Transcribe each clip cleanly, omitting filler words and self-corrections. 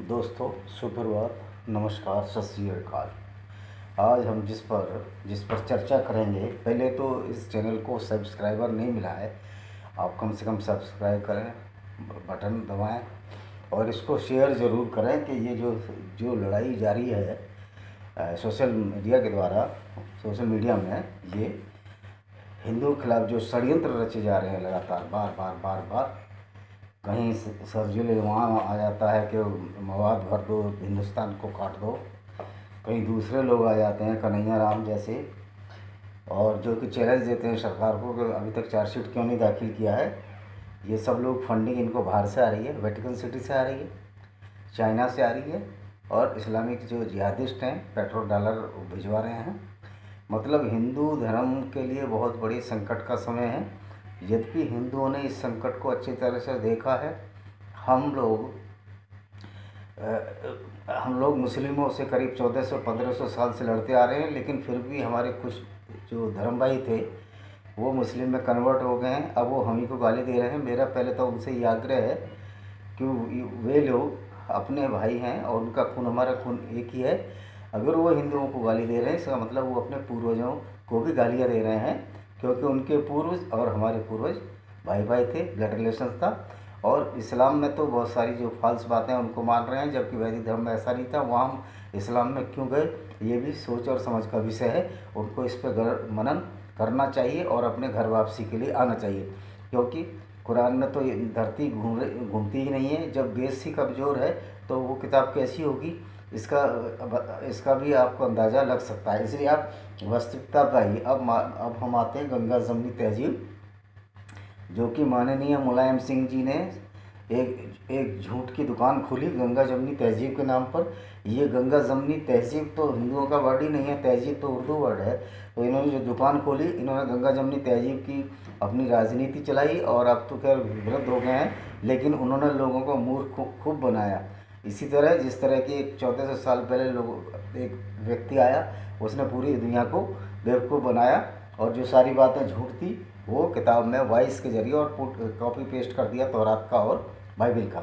दोस्तों, सुप्रभात, नमस्कार, सत श्री अकाल। आज हम जिस पर चर्चा करेंगे, पहले तो इस चैनल को सब्सक्राइबर नहीं मिला है, आप कम से कम सब्सक्राइब करें, बटन दबाएं और इसको शेयर ज़रूर करें कि ये जो जो लड़ाई जारी है सोशल मीडिया के द्वारा, सोशल मीडिया में ये हिंदुओं के खिलाफ जो षड्यंत्र रचे जा रहे हैं लगातार बार बार बार बार, कहीं सर्जिकल वहाँ आ जाता है कि मवाद भर दो, हिंदुस्तान को काट दो। कहीं दूसरे लोग आ जाते हैं, कन्हैया राम जैसे, और जो कि चैलेंज देते हैं सरकार को कि अभी तक चार्जशीट क्यों नहीं दाखिल किया है। ये सब लोग फंडिंग इनको बाहर से आ रही है, वेटिकन सिटी से आ रही है, चाइना से आ रही है, और इस्लामिक जो जिहादिस्ट हैं पेट्रोल डॉलर भिजवा रहे हैं। मतलब हिंदू धर्म के लिए बहुत बड़ी संकट का समय है। यद्यपि हिंदुओं ने इस संकट को अच्छी तरह से देखा है। हम लोग मुस्लिमों से करीब 1400-1500 साल से लड़ते आ रहे हैं, लेकिन फिर भी हमारे कुछ जो धर्म भाई थे वो मुस्लिम में कन्वर्ट हो गए हैं। अब वो हम ही को गाली दे रहे हैं। मेरा पहले तो उनसे ये आग्रह है कि वे लोग अपने भाई हैं और उनका खून हमारा खून एक ही है। अगर वो हिंदुओं को गाली दे रहे हैं, इसका मतलब वो अपने पूर्वजों को भी गालियाँ दे रहे हैं, क्योंकि उनके पूर्वज और हमारे पूर्वज भाई भाई थे, ब्लड रिलेशन था। और इस्लाम में तो बहुत सारी जो फॉल्स बातें हैं उनको मान रहे हैं, जबकि वैदिक धर्म में ऐसा नहीं था। वहाँ हम इस्लाम में क्यों गए, ये भी सोच और समझ का विषय है। उनको इस पर मनन करना चाहिए और अपने घर वापसी के लिए आना चाहिए, क्योंकि कुरान में तो ये धरती घूमती ही नहीं है। जब बेस ही कमज़ोर है तो वो किताब कैसी होगी, इसका भी आपको अंदाज़ा लग सकता है। इसलिए आप वास्तविकता पाइए। अब हम आते हैं गंगा जमनी तहजीब, जो कि माननीय मुलायम सिंह जी ने एक झूठ की दुकान खोली गंगा जमनी तहजीब के नाम पर। ये गंगा जमनी तहजीब तो हिंदुओं का वर्ड ही नहीं है, तहजीब तो उर्दू वर्ड है। तो इन्होंने जो दुकान खोली, इन्होंने गंगा जमनी तहजीब की अपनी राजनीति चलाई, और अब तो खैर विरुद्ध हो गए हैं, लेकिन उन्होंने लोगों को मूर्ख खूब बनाया। इसी तरह जिस तरह की 1400 साल पहले एक व्यक्ति आया, उसने पूरी दुनिया को बेवकूफ़ बनाया, और जो सारी बातें झूठ थी वो किताब में वॉइस के जरिए और कॉपी पेस्ट कर दिया तौरात का और बाइबल का।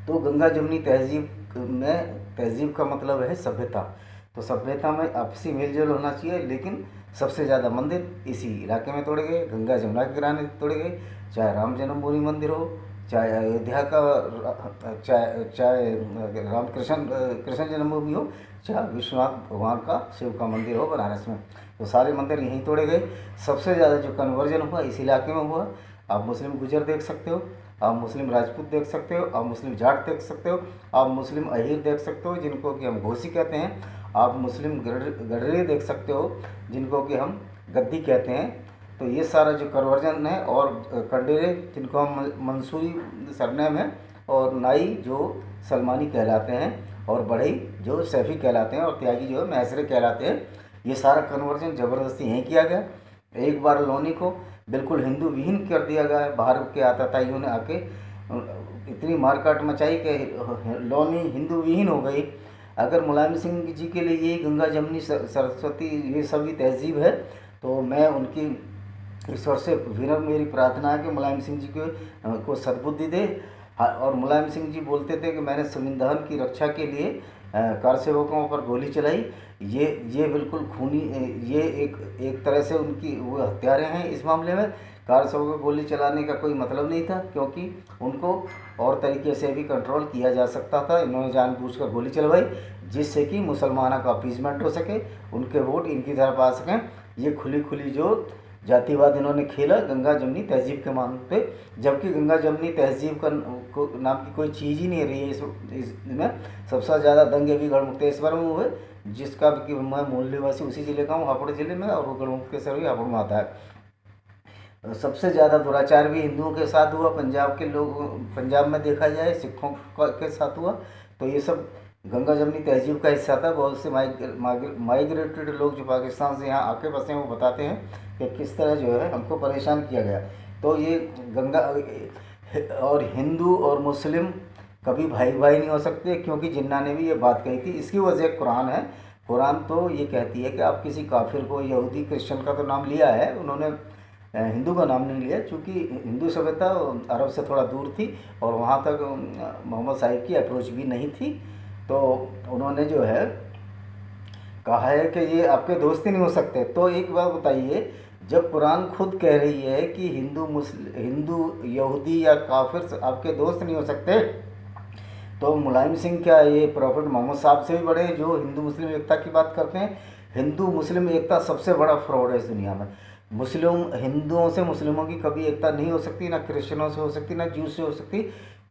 तो गंगा जमनी तहजीब का मतलब है सभ्यता। तो सभ्यता में आपसी मेलजोल होना चाहिए, लेकिन सबसे ज़्यादा मंदिर इसी इलाके में तोड़े गए, गंगा जमुना के किनारे तोड़े गए। चाहे राम जन्मभूमि मंदिर हो, चाहे अयोध्या का, चाहे राम कृष्ण जन्मभूमि हो, चाहे विश्वनाथ भगवान का, शिव का मंदिर हो बनारस में, तो सारे मंदिर यहीं तोड़े गए। सबसे ज़्यादा जो कन्वर्जन हुआ इस इलाके में हुआ। आप मुस्लिम गुजर देख सकते हो, आप मुस्लिम राजपूत देख सकते हो, आप मुस्लिम जाट देख सकते हो, आप मुस्लिम अहीर देख सकते हो जिनको कि हम घोसी कहते हैं, आप मुस्लिम गडरे देख सकते हो जिनको कि हम गद्दी कहते हैं। तो ये सारा जो कन्वर्जन है, और कंडेरे जिनको हम मंसूरी सरनेम है, और नाई जो सलमानी कहलाते हैं, और बढ़ई जो सैफ़ी कहलाते हैं, और त्यागी जो है मैसरे कहलाते हैं। ये सारा कन्वर्जन ज़बरदस्ती यहीं किया गया। एक बार लोनी को बिल्कुल हिंदू विहीन कर दिया गया। बाहर के आताताइयों ने आके इतनी मारकाट मचाई कि लोनी हिंदू विहीन हो गई। अगर मुलायम सिंह जी के लिए ये गंगा जमनी सरस्वती ये सभी तहजीब है, तो मैं उनकी ईश्वर से विनम्र मेरी प्रार्थना है कि मुलायम सिंह जी को सद्बुद्धि दे। और मुलायम सिंह जी बोलते थे कि मैंने संविधान की रक्षा के लिए कार सेवकों पर गोली चलाई। ये बिल्कुल खूनी, ये एक तरह से उनकी वो हत्यारे हैं इस मामले में। कार सेवकों को गोली चलाने का कोई मतलब नहीं था, क्योंकि उनको और तरीके से भी कंट्रोल किया जा सकता था। इन्होंने जानबूझकर गोली चलवाई जिससे कि मुसलमानों का अपीसमेंट हो सके, उनके वोट इनकी तरफ आ सकें। ये खुली जो जातिवाद इन्होंने खेला गंगा जमनी तहजीब के नाम पे, जबकि गंगा जमनी तहजीब का नाम की कोई चीज़ ही नहीं रही है। इसमें सबसे ज़्यादा दंगे भी गढ़मुक्तेश्वर में हुए, जिसका कि मैं मूल निवासी उसी ज़िले का हूँ, हापुड़ ज़िले में, और वो गढ़मुक्तेश्वर भी हापुड़ में आता है। सबसे ज़्यादा दुराचार भी हिंदुओं के साथ हुआ। पंजाब में देखा जाए सिखों के साथ हुआ। तो ये सब गंगा जमनी तहजीब का हिस्सा था। बहुत से माइग्रेटेड लोग जो पाकिस्तान से यहाँ आके बसे हैं, वो बताते हैं कि किस तरह जो है हमको परेशान किया गया। तो ये गंगा और हिंदू और मुस्लिम कभी भाई भाई नहीं हो सकते, क्योंकि जिन्ना ने भी ये बात कही थी। इसकी वजह कुरान है। कुरान तो ये कहती है कि आप किसी काफिर को, यहूदी क्रिश्चियन का तो नाम लिया है उन्होंने, हिंदू का नाम नहीं लिया, क्योंकि हिंदू सभ्यता अरब से थोड़ा दूर थी और वहाँ तक मोहम्मद साहिब की अप्रोच भी नहीं थी। तो उन्होंने जो है कहा है कि ये आपके दोस्त ही नहीं हो सकते। तो एक बात बताइए, जब कुरान खुद कह रही है कि हिंदू यहूदी या काफिर आपके दोस्त नहीं हो सकते, तो मुलायम सिंह क्या ये प्रॉफिट मोहम्मद साहब से भी बड़े हैं जो हिंदू मुस्लिम एकता की बात करते हैं? हिंदू मुस्लिम एकता सबसे बड़ा फ्रॉड है इस दुनिया में। हिंदुओं से मुस्लिमों की कभी एकता नहीं हो सकती, ना क्रिश्चियनों से हो सकती, ना जूस से हो सकती,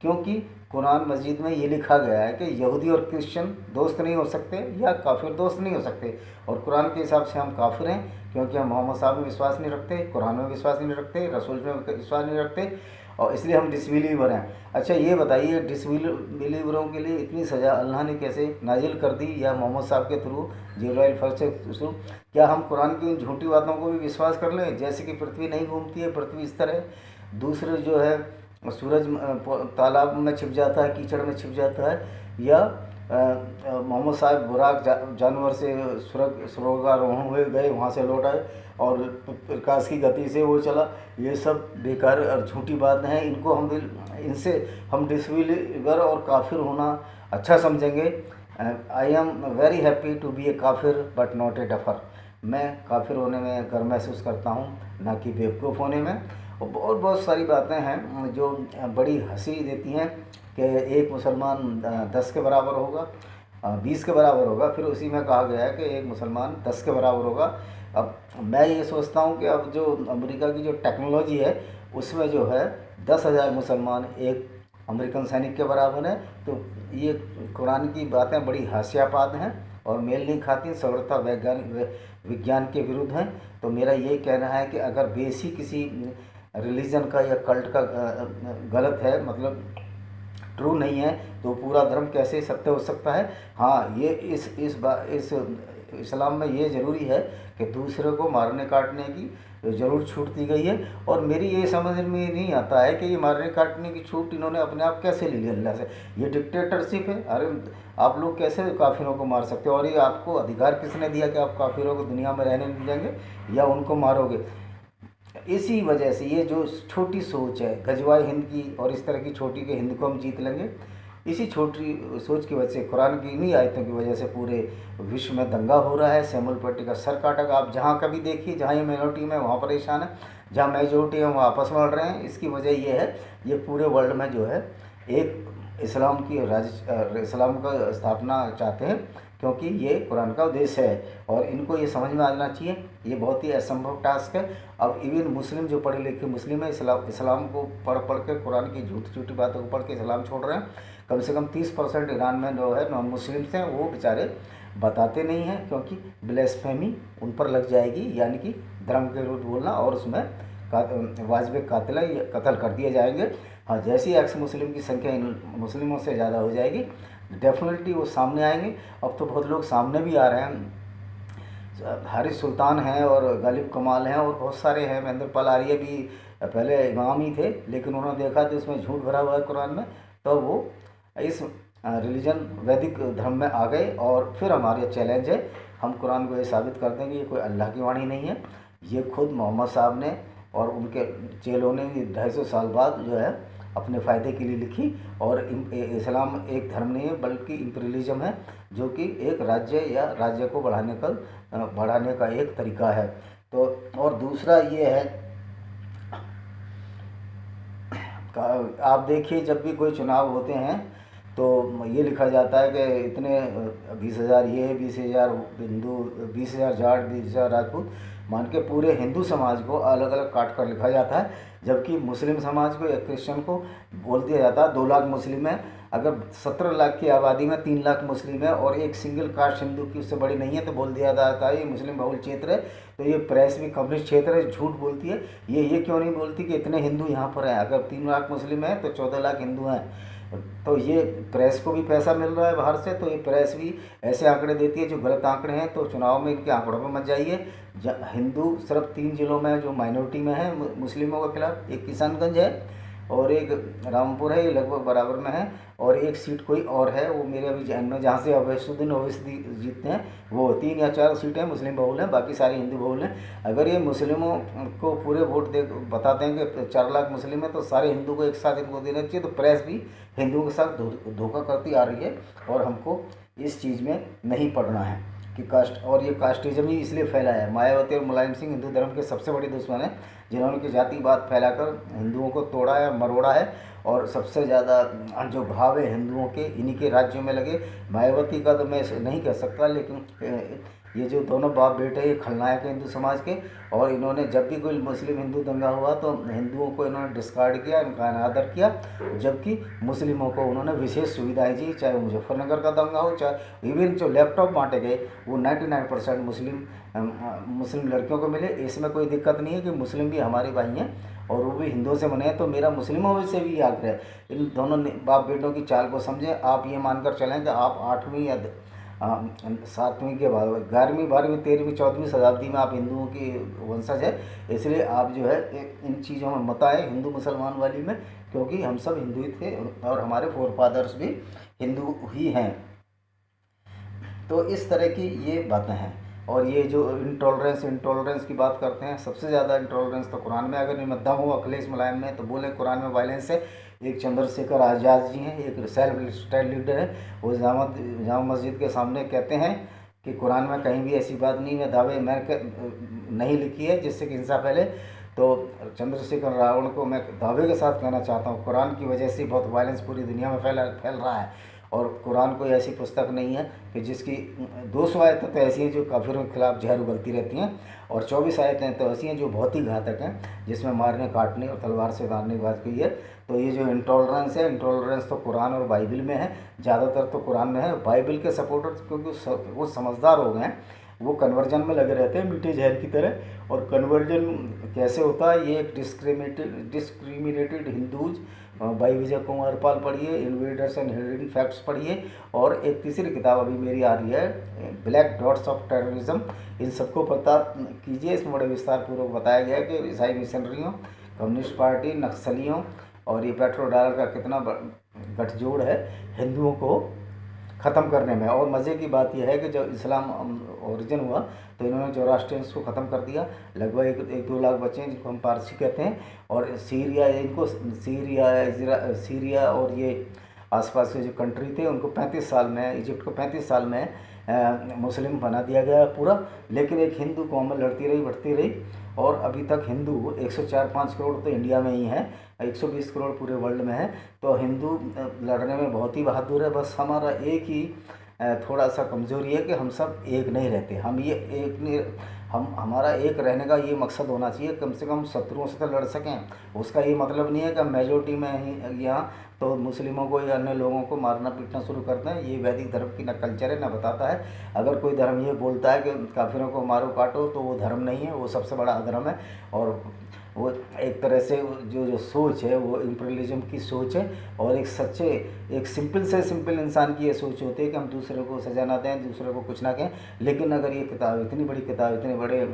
क्योंकि कुरान मस्जिद में ये लिखा गया है कि यहूदी और क्रिश्चियन दोस्त नहीं हो सकते या काफिर दोस्त नहीं हो सकते। और कुरान के हिसाब से हम काफिर हैं, क्योंकि हम मोहम्मद साहब में विश्वास नहीं रखते, कुरान में विश्वास नहीं रखते, रसूल में विश्वास नहीं रखते, और इसलिए हम डिसबिलीवर हैं। अच्छा ये बताइए, डिसबिलीवरों के लिए इतनी सज़ा अल्लाह ने कैसे नाजिल कर दी, या मोहम्मद साहब के थ्रू, जिब्राइल फर्स्ट से थ्रू? क्या हम कुरान की उन झूठी बातों को भी विश्वास कर लें, जैसे कि पृथ्वी नहीं घूमती है, पृथ्वी इस तरह, दूसरे जो है सूरज तालाब में छिप जाता है, कीचड़ में छिप जाता है, या मोहम्मद साहब बुराक जानवर से स्वर्गारोहण हुए गए, वहाँ से लौट आए और प्रकाश की गति से वो चला? ये सब बेकार और झूठी बात हैं। इनसे हम डिसबिलीवर और काफिर होना अच्छा समझेंगे। I am very happy to be a काफिर बट नॉट ए डफर। मैं काफिर होने में गर्व महसूस करता हूँ, ना कि बेवकूफ़ होने में। और बहुत सारी बातें हैं जो बड़ी हंसी देती हैं कि एक मुसलमान 10 के बराबर होगा, 20 के बराबर होगा, फिर उसी में कहा गया है कि एक मुसलमान 10 के बराबर होगा। अब मैं ये सोचता हूँ कि अब जो अमेरिका की जो टेक्नोलॉजी है उसमें जो है 10,000 मुसलमान एक अमेरिकन सैनिक के बराबर है। तो ये कुरान की बातें बड़ी हास्यास्पद हैं और मेल नहीं खाती, सगड़ता विज्ञान के विरुद्ध हैं। तो मेरा ये कहना है कि अगर बेस ही किसी रिलीजन का या कल्ट का गलत है, मतलब ट्रू नहीं है, तो पूरा धर्म कैसे सत्य हो सकता है? हाँ, ये इस इस्लाम में ये ज़रूरी है कि दूसरे को मारने काटने की ज़रूर छूट दी गई है। और मेरी ये समझ में नहीं आता है कि ये मारने काटने की छूट इन्होंने अपने आप कैसे ले ली अल्लाह से। ये डिक्टेटरशिप है। अरे आप लोग कैसे काफिरों को मार सकते हो? और ये आपको अधिकार किसने दिया कि आप काफिरों को दुनिया में रहने नहीं देंगे या उनको मारोगे? इसी वजह से ये जो छोटी सोच है गजवाए हिंद की, और इस तरह की छोटी के हिंद को हम जीत लेंगे, इसी छोटी सोच की वजह से, कुरान की इन्हीं आयतों की वजह से पूरे विश्व में दंगा हो रहा है। सैमुअल पट्टी का सर काटा गया। आप जहाँ कभी देखिए, जहाँ ये माइनॉरिटी में वहाँ परेशान है, जहाँ मेजोरिटी है वहाँ आपस में लड़ रहे हैं। इसकी वजह ये है, ये पूरे वर्ल्ड में जो है एक इस्लाम का स्थापना चाहते हैं, क्योंकि ये कुरान का उद्देश्य है और इनको ये समझ में आ जाना चाहिए। ये बहुत ही असंभव टास्क है। अब इवन मुस्लिम जो पढ़े लिखे मुस्लिम है, इस्लाम को पढ़ के कुरान की झूठी झूठी बातों को पढ़ के इस्लाम छोड़ रहे हैं। कम से कम 30% ईरान में जो है नॉन मुस्लिम्स हैं, वो बेचारे बताते नहीं हैं, क्योंकि ब्लेस्फेमी उन पर लग जाएगी, यानी कि धर्म के विरुद्ध बोलना, और उसमें वाजिब कत्ल कर दिए जाएंगे। हाँ, जैसी एक्स मुस्लिम की संख्या इन मुस्लिमों से ज़्यादा हो जाएगी, डेफिनेटली वो सामने आएंगे। अब तो बहुत लोग सामने भी आ रहे हैं। हारिस सुल्तान हैं और गालिब कमाल हैं और बहुत सारे हैं। महेंद्र पाल आर्य भी पहले इमाम ही थे, लेकिन उन्होंने देखा कि उसमें झूठ भरा हुआ है कुरान में, तो वो इस रिलीजन वैदिक धर्म में आ गए। और फिर हमारे चैलेंज है, हम कुरान को ये साबित कर देंगे ये कोई अल्लाह की वाणी नहीं है, ये खुद मोहम्मद साहब ने और उनके चेलों ने 250 साल बाद जो है अपने फ़ायदे के लिए लिखी। और इस्लाम एक धर्म नहीं है, बल्कि इम्पीरियलिज्म है, जो कि एक राज्य को बढ़ाने का एक तरीका है। तो और दूसरा ये है, आप देखिए जब भी कोई चुनाव होते हैं तो ये लिखा जाता है कि इतने 20,000 ये, 20,000 हिंदू, 20,000 जाट, 20,000 राजपूत, मान के पूरे हिंदू समाज को अलग अलग काट कर लिखा जाता है। जबकि मुस्लिम समाज को या क्रिश्चियन को बोल दिया जाता है 2 लाख मुस्लिम है। अगर 17 लाख की आबादी में 3 लाख मुस्लिम है और एक सिंगल कास्ट हिंदू की उससे बड़ी नहीं है, तो बोल दिया जाता है ये मुस्लिम बहुल क्षेत्र है। तो ये प्रेस भी कम्युनिस्ट क्षेत्र है, झूठ बोलती है। ये क्यों नहीं बोलती कि इतने हिंदू यहाँ पर हैं? अगर 3 लाख मुस्लिम हैं तो 14 लाख हिंदू हैं। तो ये प्रेस को भी पैसा मिल रहा है बाहर से, तो ये प्रेस भी ऐसे आंकड़े देती है जो गलत आंकड़े हैं। तो चुनाव में इनके आंकड़ों पर मत जाइए। हिंदू सिर्फ 3 जिलों में जो माइनॉरिटी में है मुस्लिमों के खिलाफ, एक किशनगंज है और एक रामपुर है, ये लगभग बराबर में है, और एक सीट कोई और है वो मेरे अभी जहन में, जहाँ से अवैसुद्दीन ओवैसी जीतते हैं। वो 3 या 4 सीटें मुस्लिम बहुल हैं, बाकी सारी हिंदू बहुल हैं। अगर ये मुस्लिमों को पूरे वोट दे बताते हैं कि 4 लाख मुस्लिम हैं तो सारे हिंदू को एक साथ इनको देना चाहिए। तो प्रेस भी हिंदुओं के साथ धोखा करती आ रही है, और हमको इस चीज़ में नहीं पड़ना है कि कास्ट, और ये कास्टिज्म ही इसलिए फैला है। मायावती और मुलायम सिंह हिंदू धर्म के सबसे बड़े दुश्मन हैं, जिन्होंने कि जातिवाद फैलाकर हिंदुओं को तोड़ा है, मरोड़ा है, और सबसे ज़्यादा जो घाव है हिंदुओं के इन्हीं के राज्यों में लगे। मायावती का तो मैं नहीं कह सकता, लेकिन ये जो दोनों बाप बेटे ये खलनायक हैं हिंदू समाज के, और इन्होंने जब भी कोई मुस्लिम हिंदू दंगा हुआ तो हिंदुओं को इन्होंने डिस्कार्ड किया, इनका अनादर किया, जबकि मुस्लिमों को उन्होंने विशेष सुविधाएं दी। चाहे वो मुजफ्फरनगर का दंगा हो, चाहे इवन जो लैपटॉप बांटे गए वो 99% मुस्लिम लड़कियों को मिले। इसमें कोई दिक्कत नहीं है कि मुस्लिम भी हमारे भाई हैं और वो भी हिंदुओं से बने हैं। तो मेरा मुस्लिमों से भी आग्रह है, इन दोनों बाप बेटों की चाल को समझें। आप ये मानकर चलें कि आप 8वीं या 7वीं के बाद 11वीं 12वीं 13वीं 14वीं शताब्दी में आप हिंदुओं की वंशज है, इसलिए आप जो है इन चीज़ों में मत आए हिंदू मुसलमान वाली में, क्योंकि हम सब हिंदू ही थे और हमारे फोर फादर्स भी हिंदू ही हैं। तो इस तरह की ये बातें हैं। और ये जो इंटॉलरेंस की बात करते हैं, सबसे ज़्यादा इंटॉलरेंस तो कुरान में, अगर मैं दम हो अखिलेश मुलायम में तो बोले कुरान में वायलेंस है। एक चंद्रशेखर आज़ाद जी हैं, एक सेल्फ स्टाइल लीडर है, वो जामा मस्जिद के सामने कहते हैं कि कुरान में कहीं भी ऐसी बात नहीं है, दावे मैंने नहीं लिखी है जिससे कि हिंसा फैले। तो चंद्रशेखर रावण को मैं दावे के साथ कहना चाहता हूँ, कुरान की वजह से बहुत वायलेंस पूरी दुनिया में फैल रहा है। और कुरान कोई ऐसी पुस्तक नहीं है कि जिसकी 200 आयतें तो ऐसी हैं जो काफिरों के खिलाफ जहर उगलती रहती हैं, और 24 आयतें तो ऐसी हैं जो बहुत ही घातक हैं, जिसमें मारने काटने और तलवार से मारने की बात की है। तो ये जो इंटॉलरेंस है, इंटॉलरेंस तो कुरान और बाइबल में है, ज़्यादातर तो कुरान में है। बाइबल के सपोर्टर्स क्योंकि वो समझदार हो गए हैं, वो कन्वर्जन में लगे रहते हैं मीठे जहर की तरह। और कन्वर्जन कैसे होता है, ये एक discriminated Hindus by Vijay Kumar Pal पढ़िए, इन्वेडर्स एंड हिडन फैक्ट्स पढ़िए, और एक तीसरी किताब अभी मेरी आ रही है ब्लैक डॉट्स ऑफ टेररिज्म। इन सबको पता कीजिए, इसमें बड़े विस्तार पूर्वक बताया गया है कि ईसाई मिशनरियों, कम्युनिस्ट पार्टी, नक्सलियों और ये पेट्रो डॉलर का कितना गठजोड़ है हिंदुओं को ख़त्म करने में। और मज़े की बात यह है कि जब इस्लाम ओरिजिन हुआ तो इन्होंने जोरास्ट्रियंस को ख़त्म कर दिया। लगभग 1-2 लाख बच्चे हैं जिनको हम पारसी कहते हैं, और सीरिया और ये आसपास के जो कंट्री थे उनको 35 साल में, इजिप्ट को 35 साल में मुस्लिम बना दिया गया पूरा। लेकिन एक हिंदू कौम लड़ती रही, बढ़ती रही, और अभी तक हिंदू 104-5 करोड़ तो इंडिया में ही हैं, 120 करोड़ पूरे वर्ल्ड में है। तो हिंदू लड़ने में बहुत ही बहादुर है। बस हमारा एक ही थोड़ा सा कमज़ोरी है कि हम सब एक नहीं रहते। हम ये एक नहीं, हमारा एक रहने का ये मकसद होना चाहिए, कम से कम शत्रुओं से तो लड़ सकें। उसका ये मतलब नहीं है कि हम मेजोरिटी में ही यहाँ तो मुस्लिमों को या अन्य लोगों को मारना पीटना शुरू करते हैं। ये वैदिक धर्म की न कल्चर है, न बताता है। अगर कोई धर्म ये बोलता है कि काफिरों को मारो काटो, तो वो धर्म नहीं है, वो सबसे बड़ा अधर्म है। और वो एक तरह से जो सोच है वो इम्पीरियलिज्म की सोच है, और एक सिंपल से सिंपल इंसान की ये सोच होती है कि हम दूसरे को सजा ना दें, दूसरे को कुछ ना कहें। लेकिन अगर ये किताब, इतनी बड़ी किताब, इतने बड़े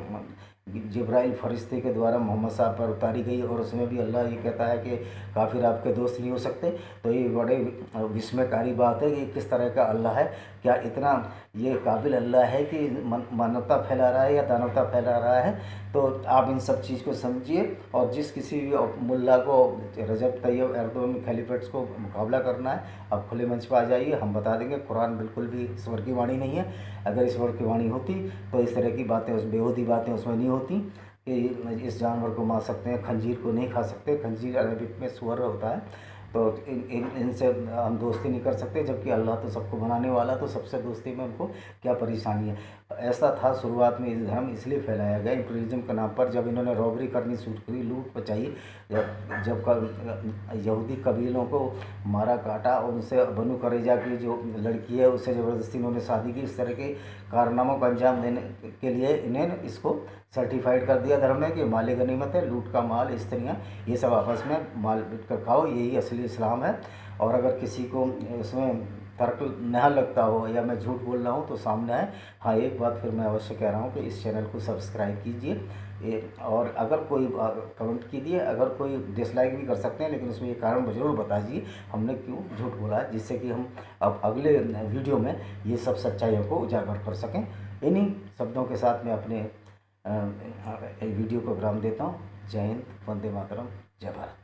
जिब्राइल फरिश्ते के द्वारा मोहम्मद साहब पर उतारी गई, और उसमें भी अल्लाह ये कहता है कि काफिर आपके दोस्त नहीं हो सकते, तो ये बड़े विस्मयकारी बात है कि किस तरह का अल्लाह है। क्या इतना ये काबिल अल्लाह है कि मानवता फैला रहा है या दानवता फैला रहा है। तो आप इन सब चीज़ को समझिए, और जिस किसी भी मुल्ला को रजब तैयब एर्दोगन खलीफेट्स को मुकाबला करना है, आप खुले मंच पर आ जाइए, हम बता देंगे। कुरान बिल्कुल भी ईश्वर की वाणी नहीं है। अगर ईश्वर की वाणी होती तो इस तरह की बातें, उस बेहूदी बातें उसमें नहीं होती कि इस जानवर को मार सकते हैं, खंजीर को नहीं खा सकते। खंजीर अरबिक में सुअर होता है, तो इनसे हम दोस्ती नहीं कर सकते, जबकि अल्लाह तो सबको बनाने वाला, तो सबसे दोस्ती में उनको क्या परेशानी है। ऐसा था शुरुआत में, इस धर्म इसलिए फैलाया गया इंपीरियलिज्म के नाम पर। जब इन्होंने रॉबरी करनी शुरू करी, लूट मचाई, जब यहूदी कबीलों को मारा काटा, उनसे बनु करेजा की जो लड़की है उससे ज़बरदस्ती इन्होंने शादी की, इस तरह के कारनामों को अंजाम देने के लिए इन्हें इसको सर्टिफाइड कर दिया धर्म में कि माल गनीमत है, लूट का माल, स्त्रियाँ, ये सब आपस में माल बिट कर खाओ, यही असली इस्लाम है। और अगर किसी को उसमें तर्क न लगता हो या मैं झूठ बोल रहा हूँ तो सामने है। हाँ, एक बात फिर मैं अवश्य कह रहा हूँ कि इस चैनल को सब्सक्राइब कीजिए, और अगर कोई कमेंट कीजिए, अगर कोई डिसलाइक भी कर सकते हैं, लेकिन उसमें ये कारण ज़रूर बता दीजिए हमने क्यों झूठ बोला है, जिससे कि हम अब अगले वीडियो में ये सब सच्चाइयों को उजागर कर सकें। इन्हीं शब्दों के साथ मैं अपने वीडियो को विराम देता हूँ। जय हिंद, वंदे मातरम, जय भारत।